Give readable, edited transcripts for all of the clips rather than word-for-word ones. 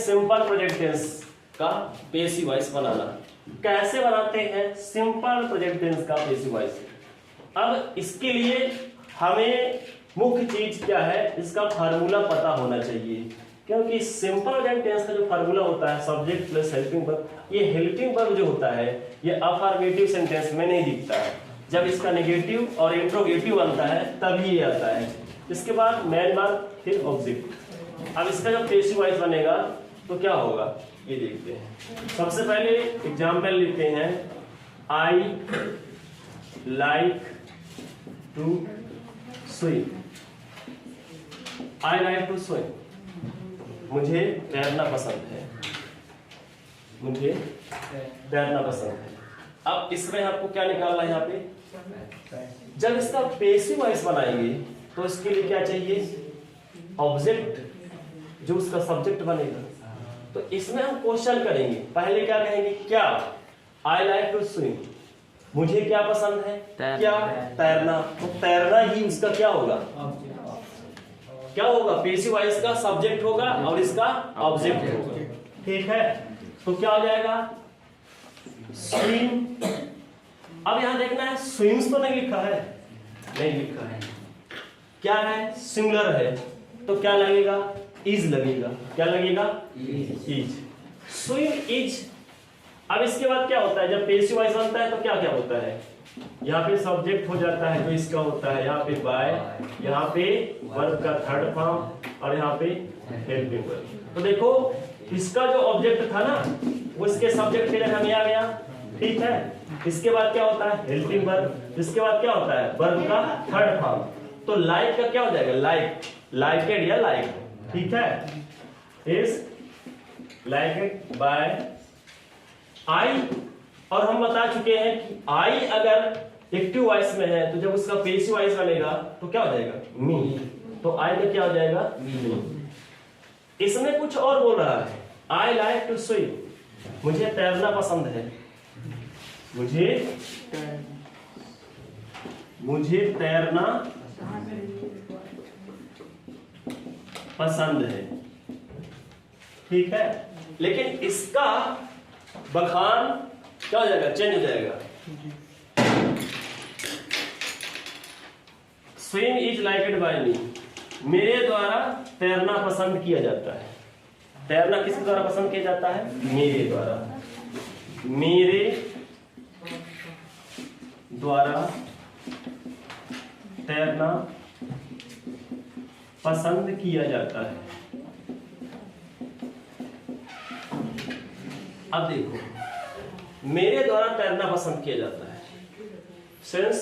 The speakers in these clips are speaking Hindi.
सिंपल प्रेजेंट टेंस का पेसिव वॉइस बनाना। कैसे बनाते हैं सिंपल प्रेजेंट टेंस का पेसिव वॉइस? अब इसके लिए हमें मुख्य चीज क्या है, इसका फार्मूला पता होना चाहिए। क्योंकि सिंपल प्रेजेंट टेंस का जो फार्मूला होता है सब्जेक्ट प्लस हेल्पिंग वर्ब, ये हेल्पिंग वर्ब जो होता है ये अफर्मेटिव सेंटेंस में नहीं दिखता है। जब इसका नेगेटिव और इंट्रोगेटिव बनता है तभी ये आता है। इसके बाद मेन वर्ब, फिर ऑब्जेक्ट। अब इसका जब पेसिव वॉइस बनेगा तो क्या होगा ये देखते हैं। सबसे पहले एग्जाम्पल लेते हैं, I like to swim. I like to swim, मुझे तैरना पसंद है, मुझे तैरना पसंद है। अब इसमें आपको क्या निकालना है यहाँ पे, जब इसका पेसिव वॉइस बनाएंगे तो इसके लिए क्या चाहिए, ऑब्जेक्ट जो उसका सब्जेक्ट बनेगा। तो इसमें हम क्वेश्चन करेंगे, पहले क्या कहेंगे, क्या आई लाइक टू स्विम, मुझे क्या पसंद है, क्या तैरना। तो तैरना ही उसका क्या होगा, क्या होगा, पेसिव वॉइस का सब्जेक्ट होगा और इसका ऑब्जेक्ट होगा। ठीक है, तो क्या हो जाएगा, स्विम। अब यहां देखना है स्विम्स तो नहीं लिखा है, नहीं लिखा है, क्या है, सिंगुलर है, तो क्या लगेगा, इज लगेगा। क्या लगेगा, इज। Swim is. अब इसके बाद क्या होता है, जब पेसिव वॉइस बनता है तो क्या क्या होता है, यहाँ पे सब्जेक्ट हो जाता है जो इसका होता है, यहाँ पे बाय, यहाँ पे वर्ब का थर्ड फॉर्म और यहाँ पे हेल्पिंग वर्ब। तो देखो इसका जो ऑब्जेक्ट था ना वो इसके सब्जेक्ट के जगह में आ गया। ठीक है, इसके बाद क्या होता है, हेल्पिंग वर्ब। इसके बाद क्या होता है, वर्ब का थर्ड फॉर्म। तो लाइक का क्या हो जाएगा, लाइक, लाइकेड या लाइक। ठीक है, इज लाइकेड बाय आई। और हम बता चुके हैं कि आई अगर एक्टिव वॉइस में है तो जब उसका पेसिव वॉइस बनेगा तो क्या हो जाएगा, मी। तो आई में क्या हो जाएगा, मी। इसमें कुछ और बोल रहा है, आई लाइक टू स्विम, मुझे तैरना पसंद है, मुझे तैरना पसंद है। ठीक है, लेकिन इसका बखान क्या हो जाएगा, चेंज हो जाएगा। स्विम इज लाइकेड बाय मी, मेरे द्वारा तैरना पसंद किया जाता है। तैरना किसके द्वारा पसंद किया जाता है, मेरे द्वारा, मेरे द्वारा तैरना पसंद किया जाता है। अब देखो मेरे द्वारा तैरना पसंद किया जाता है, सेंस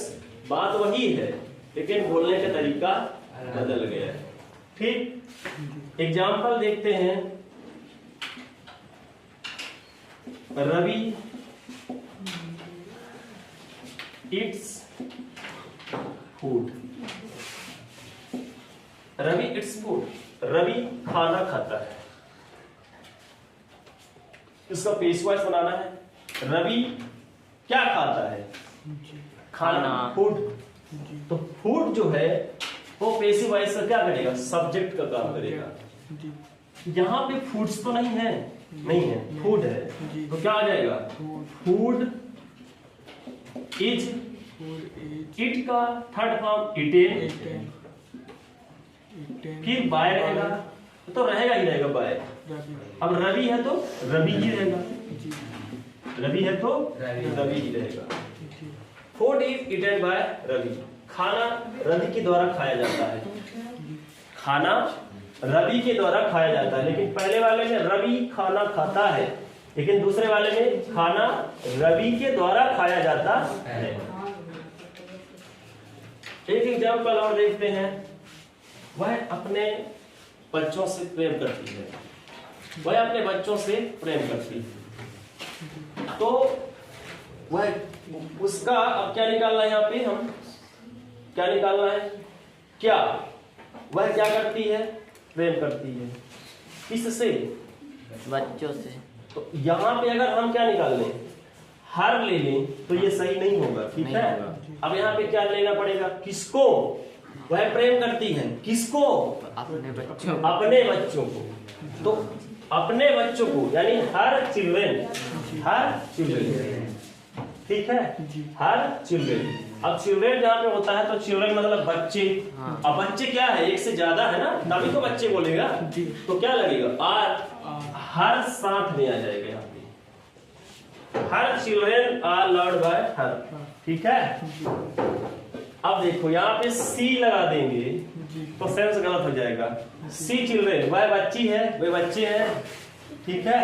बात वही है लेकिन बोलने का तरीका बदल गया है। ठीक, एग्जाम्पल देखते हैं, Ravi eats food. Ravi eats food, Ravi खाना खाता है। इसका पेसिव वॉइस बनाना है, रवि क्या खाता है, खाना, फूड। तो फूड जो है वो पेसिव वॉइस का क्या करेगा, सब्जेक्ट का काम करेगा। यहाँ पे फूड्स तो नहीं है, नहीं है, फूड है, तो क्या आ जाएगा, फूड इज। इट का थर्ड फॉर्म इटेन, फिर बाय रहेगा, तो रहेगा ही रहेगा बाय। अब रवि है तो रवि ही रहेगा, रवि है तो रवि ही रहेगा। Food is eaten by Ravi, खाना रवि के द्वारा खाया जाता है, खाना रवि के द्वारा खाया जाता है। लेकिन पहले वाले में रवि खाना खाता है, लेकिन दूसरे वाले में खाना रवि के द्वारा खाया जाता है। एक एग्जाम्पल और देखते हैं, वह अपने बच्चों से प्रेम करती है, वह अपने बच्चों से प्रेम करती है। तो वह उसका अब क्या निकालना है, यहाँ पे हम क्या निकालना है, क्या वह क्या करती है, प्रेम करती है, किससे, बच्चों से। तो यहाँ पे अगर हम क्या निकाल लें, हर ले लें तो ये सही नहीं होगा। ठीक है, अब यहाँ पे क्या लेना पड़ेगा, किसको वह प्रेम करती है, किसको, अपने बच्चों, अपने बच्चों को। तो अपने बच्चों को, यानी हर चिल्ड्रेन, ठीक है, हर चिल्ड्रेन। अब चिल्ड्रेन जहाँ पे होता है तो चिल्ड्रेन मतलब बच्चे। अब बच्चे क्या है, एक से ज्यादा है ना, तभी तो बच्चे बोलेगा। तो क्या लगेगा, आर, हर साथ में आ जाएगा यहाँ पे, her children are loved by her, ठीक है। अब देखो यहाँ पे सी लगा देंगे तो सेंस गलत हो जाएगा। सी चिल्ड्रेन, वह बच्ची है, वे बच्चे हैं, ठीक है।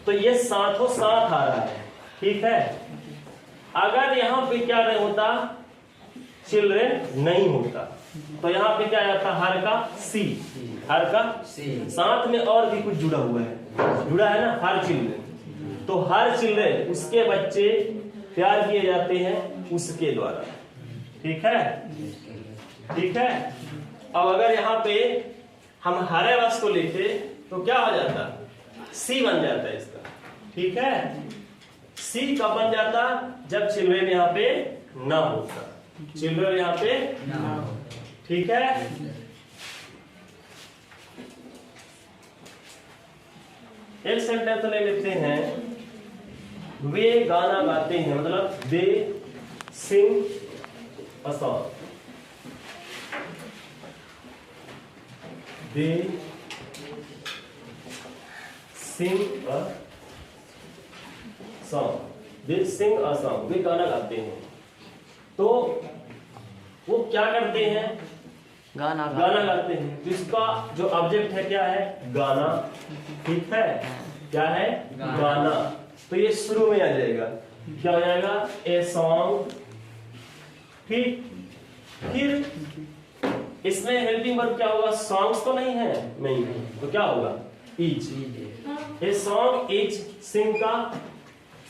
तो ये साथों साथ आ रहा है, ठीक है। अगर यहाँ पे क्या नहीं होता, चिल्ड्रेन नहीं होता, तो यहाँ पे क्या आता, हर का सी, हर का साथ में और भी कुछ जुड़ा हुआ है, जुड़ा है ना, हर चिल्ड्रेन। तो हर चिल्ड्रेन, उसके बच्चे प्यार किए जाते हैं उसके द्वारा, ठीक है, ठीक है। अब अगर यहाँ पे हम हरे रस को लेते तो क्या हो जाता, सी बन जाता है इसका, ठीक है। सी कब बन जाता, जब चिल्ड्रेन यहाँ पे ना होता, चिल्ड्रेन यहाँ पे ना हो, ठीक है। एक सेंटेंस ले लेते हैं, वे गाना गाते हैं, मतलब they sing a song, they sing a song, they sing a song, वे गाना गाते हैं। तो वो क्या करते हैं, गाना गाते हैं। तो इसका जो ऑब्जेक्ट है क्या है, गाना, ठीक है, क्या है, गाना। तो ये शुरू में आ जाएगा, क्या हो जाएगा, ए सॉन्ग, ठीक। फिर इसमें हेल्पिंग वर्ब क्या होगा, सॉन्ग्स तो नहीं है, नहीं, तो क्या होगा, इज। ए सॉन्ग इज सिंग का,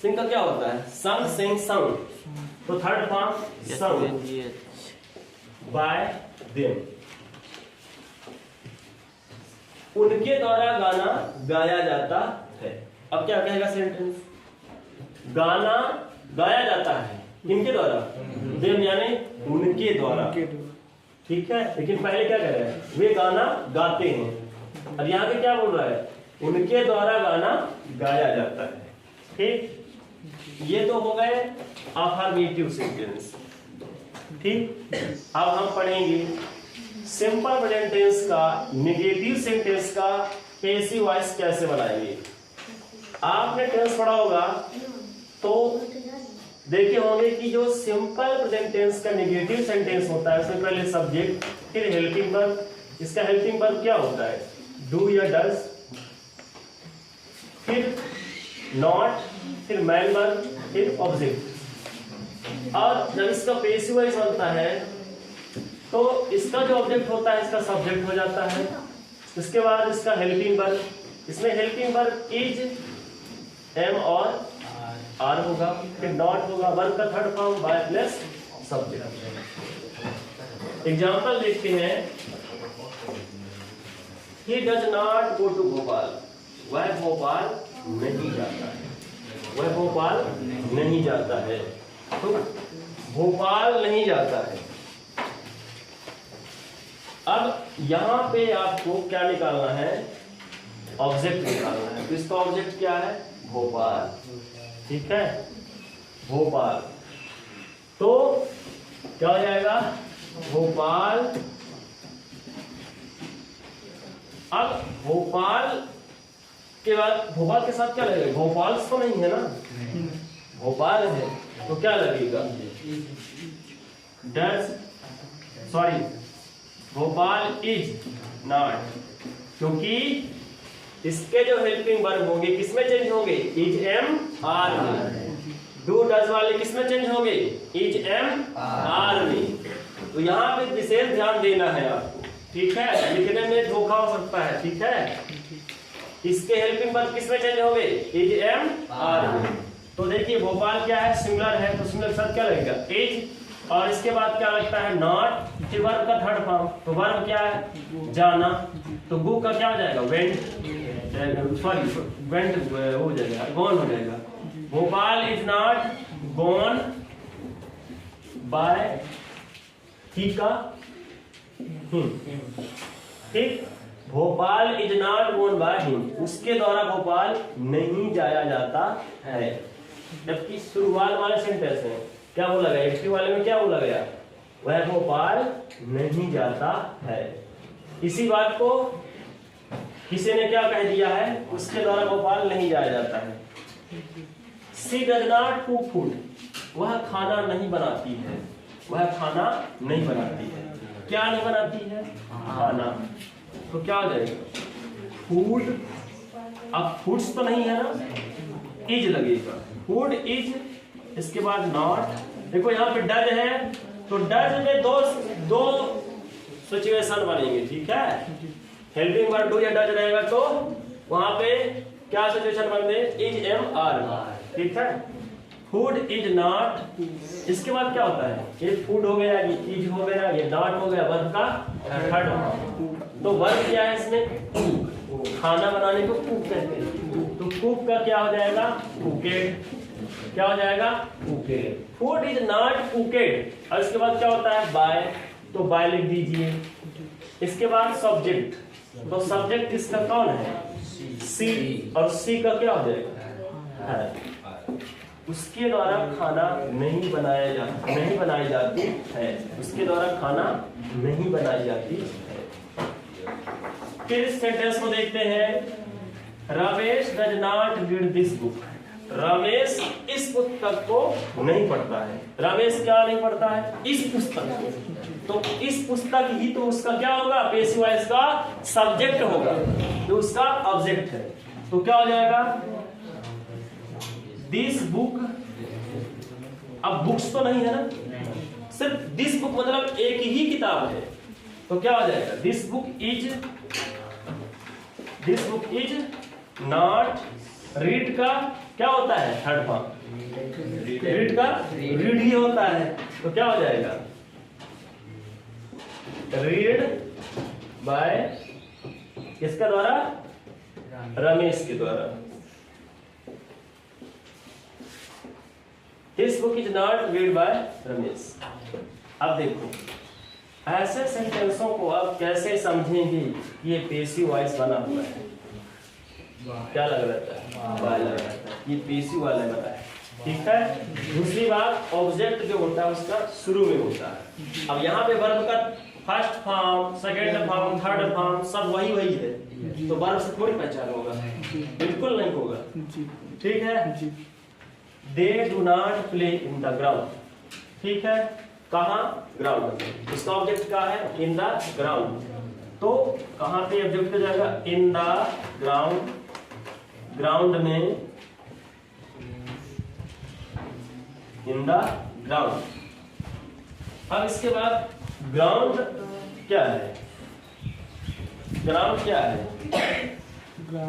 सिंग का क्या होता है, सन, सिंग, संग, तो third form sung by them, उनके द्वारा गाना गाया जाता है। अब क्या कहेगा सेंटेंस, गाना गाया जाता है किनके द्वारा, देम यानी उनके द्वारा, ठीक है। लेकिन पहले क्या कह रहा है, वे गाना गाते हैं। अब यहाँ पे क्या बोल रहा है, उनके द्वारा गाना गाया जाता है, ठीक। ये तो हो गए अफर्मेटिव सेंटेंस, ठीक। अब हम पढ़ेंगे सिंपल प्रेजेंट टेंस का, नेगेटिव सेंटेंस का पैसिव वॉइस कैसे बनाएंगे। आपने टेंस पढ़ा होगा तो देखे होंगे कि जो सिंपल प्रेजेंट टेंस का नेगेटिव सेंटेंस होता है उसमें पहले सब्जेक्ट, फिर हेल्पिंग वर्ब। इसका हेल्पिंग वर्ब क्या होता है, डू या डज, फिर नॉट, फिर मैन वर्ब, फिर ऑब्जेक्ट। और जब इसका पैसिव वॉइस बनता है तो इसका जो ऑब्जेक्ट होता है इसका सब्जेक्ट हो जाता है। इसके बाद इसका हेल्पिंग वर्ब, इसमें हेल्पिंग वर्ब इज, एम और आर होगा, फिर नॉट होगा, वर्ब का third form by plus subject. Example देखते हैं, he does not go to Bhopal, वह भोपाल नहीं जाता है, वह भोपाल नहीं जाता है, तो भोपाल नहीं जाता है। अब यहां पे आपको क्या निकालना है, ऑब्जेक्ट निकालना है। तो इसका ऑब्जेक्ट क्या है, भोपाल, ठीक है, भोपाल। तो क्या हो जाएगा, भोपाल। अब भोपाल के बाद, भोपाल के साथ क्या लगेगा, भोपाल तो नहीं है ना, भोपाल है, तो क्या लगेगा, does, sorry, Bhopal is not, क्योंकि इसके जो हेल्पिंग वर्ब होंगे किसमें चेंज होंगे, इज, एम, आर में। डू डज वाले किसमें चेंज होंगे, इज, एम, आर में। तो यहाँ पे विशेष ध्यान देना है आपको, ठीक है, लिखने में धोखा हो सकता है, ठीक है। इसके हेल्पिंग वर्ब किसमें चेंज होंगे, इज, एम, आर में। तो देखिए भोपाल क्या है, सिंगुलर है, तो सिंगुलर के साथ क्या लगेगा, इज, और इसके बाद क्या लगता है, नॉट, फिर वर्ब का थर्ड फॉर्म। तो वर्ब क्या है, जाना, तो गो का क्या हो जाएगा, वेंट, सॉरी वेंट हो जाएगा, गॉन हो जाएगा। Bhopal is not gone by he का, ठीक। Bhopal is not won by him, उसके द्वारा भोपाल नहीं जाया जाता है। जबकि शुरुआत वाले सेंटेंस में क्या बोला गया, एक्टिव वाले में क्या बोला गया, वह भोपाल नहीं जाता है। इसी बात को किसी ने क्या कह दिया है, उसके द्वारा भोपाल नहीं जाया जाता है। She does not cook food, वह खाना नहीं बनाती है, वह खाना नहीं बनाती है। क्या नहीं बनाती है, खाना। तो क्या हो जाएगा, फूड। अब फूड्स तो नहीं है ना, इज लगेगा, फूड इज, इसके बाद नॉट। देखो यहाँ पे डज है, तो डज में दो सिचुएशन बनेंगे, ठीक है। हेल्पिंग वर्ब डू या डज रहेगा तो वहां पे क्या सिचुएशन बनते, इज एम आर, ठीक है। फूड इज नॉट, इसके बाद क्या होता है, ये फूड हो गया, ये इज हो गया, ये नॉट हो गया, वर्ब का थर्ड। तो वर्ब क्या है इसमें, कुक, खाना बनाने को कुक कहते हैं। तो कुक का क्या हो जाएगा, कुकेड। क्या हो जाएगा, कुकेड। फूड इज नॉट कुकेड, और इसके बाद क्या होता है, बाय, तो बाय लिख दीजिए। इसके बाद सब्जेक्ट, तो सब्जेक्ट इसका कौन है, सी, और सी का क्या हो जाएगा, है। उसके द्वारा खाना नहीं बनाया जाता, नहीं बनाई जाती है, उसके द्वारा खाना नहीं बनाई जाती है। फिर इस सेंटेंस को देखते हैं, Ramesh does not read this book, Ramesh इस पुस्तक को नहीं पढ़ता है। रमेश क्या नहीं पढ़ता है, इस पुस्तक को। तो इस पुस्तक ही तो उसका क्या होगा, पैसिव वॉइस का सब्जेक्ट होगा, जो उसका ऑब्जेक्ट है। तो क्या हो जाएगा, दिस बुक। अब बुक्स तो नहीं है ना, सिर्फ दिस बुक मतलब एक ही किताब है। तो क्या हो जाएगा, this book is not, read का क्या होता है, थर्ड फॉर्म, रीड का रीड ही होता है। तो क्या हो जाएगा, रीड बाय किसके द्वारा, रमेश के द्वारा। This book is not read by Ramesh. अब देखो ऐसे सेंटेंसों को आप कैसे समझेंगे कि ये पैसिव वॉइस बना हुआ है, क्या लग रहा है, बाय लग रहा है, ये पैसिव वाला बताया, ठीक है। दूसरी बात, ऑब्जेक्ट जो होता है उसका शुरू में होता है। अब यहाँ पे वर्ब का first form, second form, third form सब वही है, तो वर्ब से थोड़ी पहचान होगा, बिल्कुल नहीं होगा, ठीक है। They do not play in the ground, ठीक है। कहाँ, ग्राउंड में। इसका ऑब्जेक्ट क्या है, इन द ग्राउंड। तो कहाँ पे ऑब्जेक्ट हो जाएगा, इन द ग्राउंड, ग्राउंड में, इन द ग्राउंड। अब इसके बाद ग्राउंड क्या है, ग्राउंड क्या है,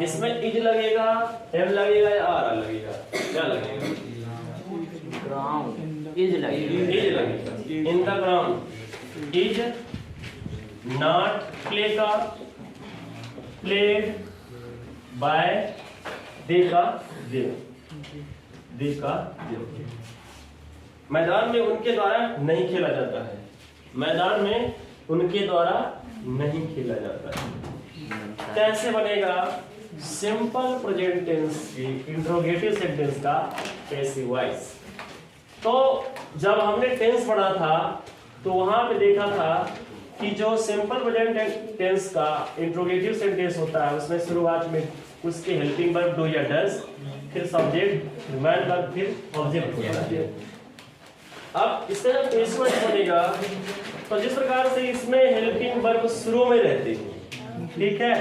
इसमें इज लगेगा, एम लगेगा या आर लगेगा, क्या लगेगा, ग्राउंड इज लगेगा, इज लगेगा। In the ground is not, play का प्लेड बाय, दे का देव, दे का देव। मैदान में उनके द्वारा नहीं खेला जाता है, मैदान में उनके द्वारा नहीं खेला जाता है। कैसे बनेगा, सिंपल प्रेजेंट टेंस की इंट्रोगेटिव सेंटेंस का पैसिव वॉइस। तो जब हमने टेंस पढ़ा था तो वहां पे देखा था कि जो सिंपल प्रेजेंट टेंस का इंट्रोगेटिव सेंटेंस होता है उसमें शुरुआत में उसके हेल्पिंग वर्ब डू या डज, फिर सब्जेक्ट, मैन वर्ब, फिर ऑब्जेक्ट होता है। अब इसका जब पैसिव वॉइस बनेगा तो जिस प्रकार से इसमें हेल्पिंग वर्ब शुरू में रहते हैं, ठीक है,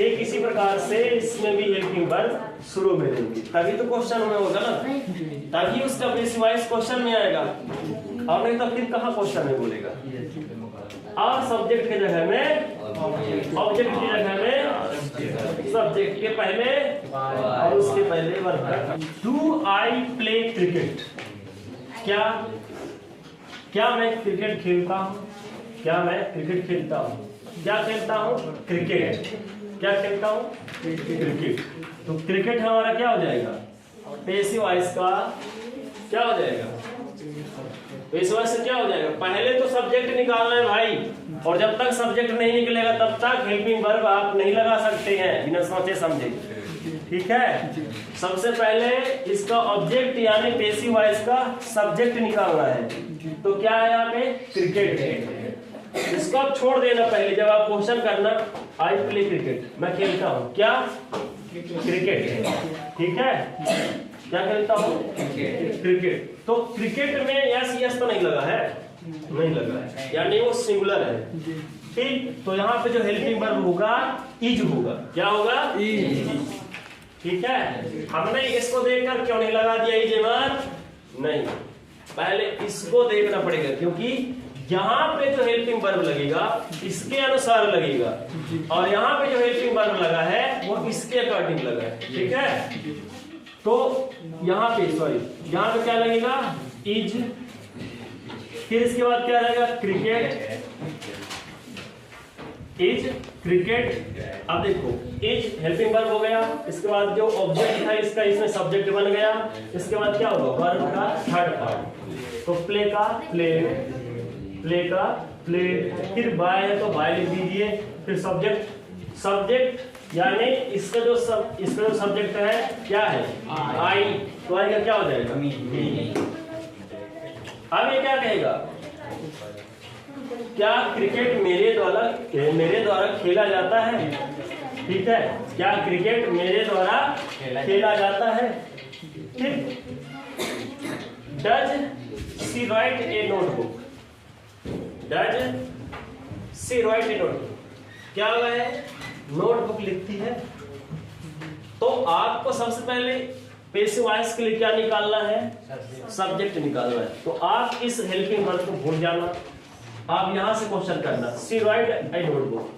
एक इसी प्रकार से इसमें भी हेल्पिंग वर्ब शुरू में रहेंगी, तभी तो क्वेश्चन में होगा ना, तभी उसका पैसिव वॉइस क्वेश्चन में आएगा, और नहीं तो फिर कहाँ क्वेश्चन में बोलेगा। और सब्जेक्ट के जगह में ऑब्जेक्ट की जगह में सब्जेक्ट के पहले और उसके पहले verb. Do I play cricket, क्या मैं क्रिकेट खेलता हूँ, क्या मैं क्रिकेट खेलता हूँ, क्या खेलता हूँ, क्रिकेट, क्या खेलता हूँ, क्रिकेट। तो क्रिकेट हमारा क्या हो जाएगा, पैसिव वॉइस का क्या हो जाएगा, पैसिव वॉइस से क्या हो जाएगा, पहले तो सब्जेक्ट निकालना है भाई, और जब तक सब्जेक्ट नहीं निकलेगा तब तक हेल्पिंग वर्ब आप नहीं लगा सकते हैं बिना सोचे समझे। ठीक है, सबसे पहले इसका ऑब्जेक्ट यानी पैसिव वॉइस का सब्जेक्ट निकालना है। तो क्या है यहाँ पे? क्रिकेट है। इसको आप छोड़ देना पहले, जब आप क्वेश्चन करना आई प्ले क्रिकेट, मैं खेलता हूँ क्या? क्रिकेट। ठीक है, क्या खेलता हूँ? क्रिकेट। तो क्रिकेट में यस यस तो नहीं लगा है, नहीं लगा है, यानी वो सिंगुलर है। ठीक, तो यहाँ पे जो हेल्पिंग वर्ब होगा इज होगा। क्या होगा? इज। ठीक है, हमने इसको देखकर क्यों नहीं लगा दिया इज वर्ब? नहीं, पहले इसको देखना पड़ेगा, क्योंकि यहाँ पे जो हेल्पिंग वर्ब लगेगा इसके अनुसार लगेगा, और यहाँ पे जो हेल्पिंग वर्ब लगा है वो इसके अकॉर्डिंग लगा है। ठीक है, तो यहाँ पे यहाँ पे क्या लगेगा? इज। फिर इसके बाद क्या रहेगा? क्रिकेट। Is cricket. अब देखो इज हेल्पिंग वर्ब हो गया, इसके बाद जो ऑब्जेक्ट था इसका इसमें सब्जेक्ट बन गया, इसके बाद क्या होगा? वर्ब का थर्ड पार्ट। तो प्ले का प्ले, प्ले का प्ले, फिर बाय है तो बाय लिख दीजिए, फिर सब्जेक्ट यानी इसका जो सब्जेक्ट है क्या है? आई। तो आई का क्या हो जाएगा? अब ये क्या कहेगा? क्या क्रिकेट मेरे द्वारा खेला जाता है? ठीक है, क्या क्रिकेट मेरे द्वारा खेला जाता है? ठीक, does she right A notebook? Does she right A notebook, क्या वह नोटबुक लिखती है? तो आपको सबसे पहले पैसिव वॉइस के लिए क्या निकालना है? सब्जेक्ट निकालना है। तो आप इस हेल्पिंग वर्ब को भूल जाना, आप यहां से क्वेश्चन करना, सी राइट ए नोटबुक,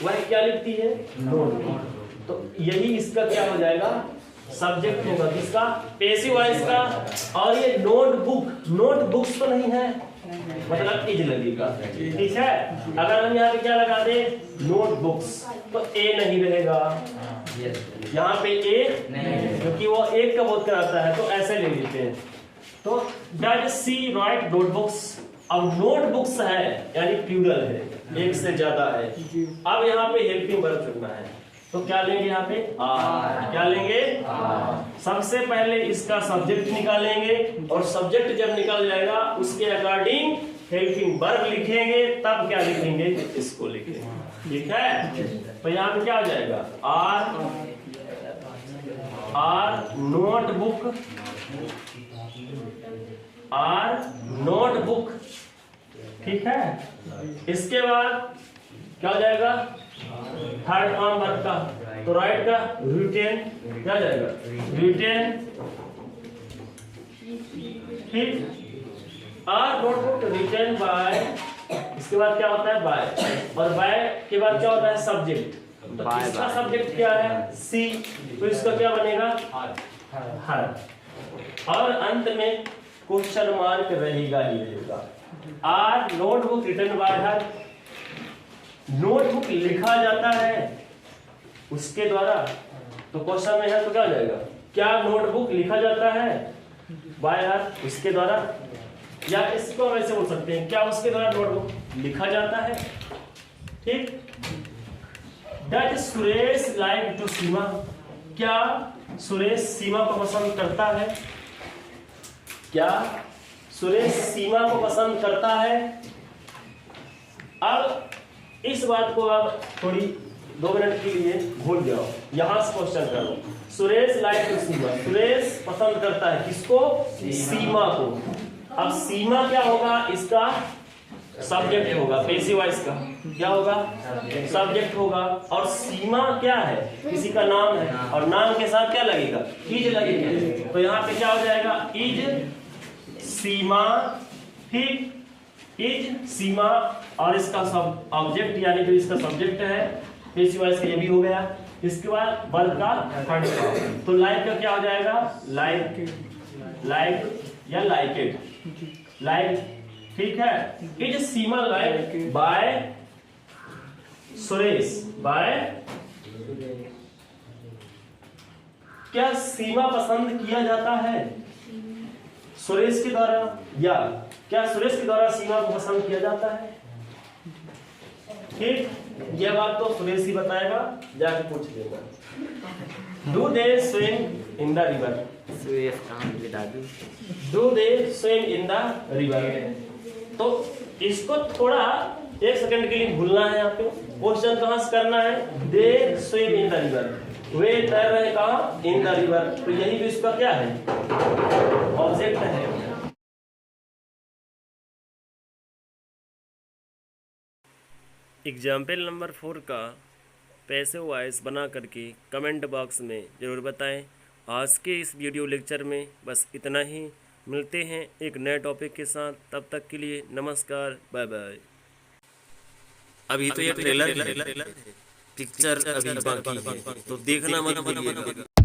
वह क्या लिखती है? नोटबुक। तो यही इसका क्या हो जाएगा? सब्जेक्ट होगा किसका? पैसिव वॉइस का। और ये नोटबुक्स तो नहीं है, मतलब इज लगेगा। ठीक है, अगर हम यहाँ पे क्या लगा दे? नोटबुक्स, तो ए नहीं रहेगा यहाँ पे, ए नहीं, क्योंकि वो एक का बोध कराता है, तो ऐसे ले लेते हैं। तो डज सी राइट नोटबुक्स। अब नोटबुक्स है यानी प्लूरल है, एक से ज्यादा है। अब यहाँ पे हेल्पिंग वर्ब चुनना है, तो क्या लेंगे यहाँ पे? आर। क्या लेंगे? आर। सबसे पहले इसका सब्जेक्ट निकालेंगे, और सब्जेक्ट जब निकल जाएगा उसके अकॉर्डिंग हेल्पिंग वर्ब लिखेंगे, तब क्या लिखेंगे? इसको लिखेंगे। ठीक है, तो यहाँ पे क्या हो जाएगा? Are notebook, are notebook. ठीक है, इसके बाद क्या हो जाएगा? थर्ड फॉर्म वर्ब का, तो राइट का रिटेन, क्या हो जाएगा? रिटेन। ठीक, आर नोटबुक रिटेन बाय, इसके बाद क्या होता है? बाय, और बाय के बाद क्या होता है? सब्जेक्ट। तो इसका सब्जेक्ट क्या है? सी, तो इसका क्या बनेगा? हर। और अंत में क्वेश्चन मार्क रहेगा ही रहेगा। Are notebook written by her, notebook लिखा जाता है उसके द्वारा, तो क्वेश्चन में है तो क्या हो जाएगा? क्या नोटबुक लिखा जाता है? बाय हर, उसके द्वारा। या इसको वैसे बोल सकते हैं, क्या उसके द्वारा नोटबुक लिखा जाता है? ठीक, डज सुरेश लाइक टू सीमा, क्या सुरेश सीमा को पसंद करता है? क्या सुरेश सीमा को पसंद करता है? अब इस बात को आप थोड़ी 2 मिनट के लिए भूल जाओ, यहां से क्वेश्चन करो। सुरेश लाइक टू सीमा, सुरेश पसंद करता है किसको? सीमा को। अब सीमा क्या होगा? इसका सब्जेक्ट होगा, पैसिव वॉइस का क्या होगा? सब्जेक्ट होगा। और सीमा क्या है? किसी का नाम है, और नाम के साथ क्या लगेगा? इज लगेगा। तो यहाँ पे क्या हो जाएगा? इज सीमा। ठीक, इज सीमा, और इसका सब ऑब्जेक्ट यानी जो इसका सब्जेक्ट है पैसिव वॉइस का ये भी हो गया। इसके बाद वर्ब का थर्ड फॉर्म, तो लाइक का क्या हो जाएगा? लाइक या लाइकेड, लाइक। ठीक है, is Seema like by Suresh, by. क्या सीमा पसंद किया जाता है सुरेश के द्वारा, या क्या सुरेश के द्वारा सीमा को पसंद किया जाता है? ठीक, यह बात तो सुरेश ही बताएगा, जाके पूछ लेगा। Do they swim in the river? Suresh कहाँ मिले दादू? Do they swim in the river? तो इसको थोड़ा 1 सेकंड के लिए भूलना है। यहाँ पे क्वेश्चन कहाँ से करना है? They swim in the river, वे तैर रहे कहाँ? In the river. तो यही भी इसका क्या है? ऑब्जेक्ट है। एग्जाम्पल नंबर 4 का पैसिव वॉइस बना करके कमेंट बॉक्स में ज़रूर बताएं। आज के इस वीडियो लेक्चर में बस इतना ही। मिलते हैं एक नए टॉपिक के साथ, तब तक के लिए नमस्कार, बाय बाय। अभी तो ये ट्रेलर पिक्चर अभी बाकी है, तो देखना मत भूलिएगा।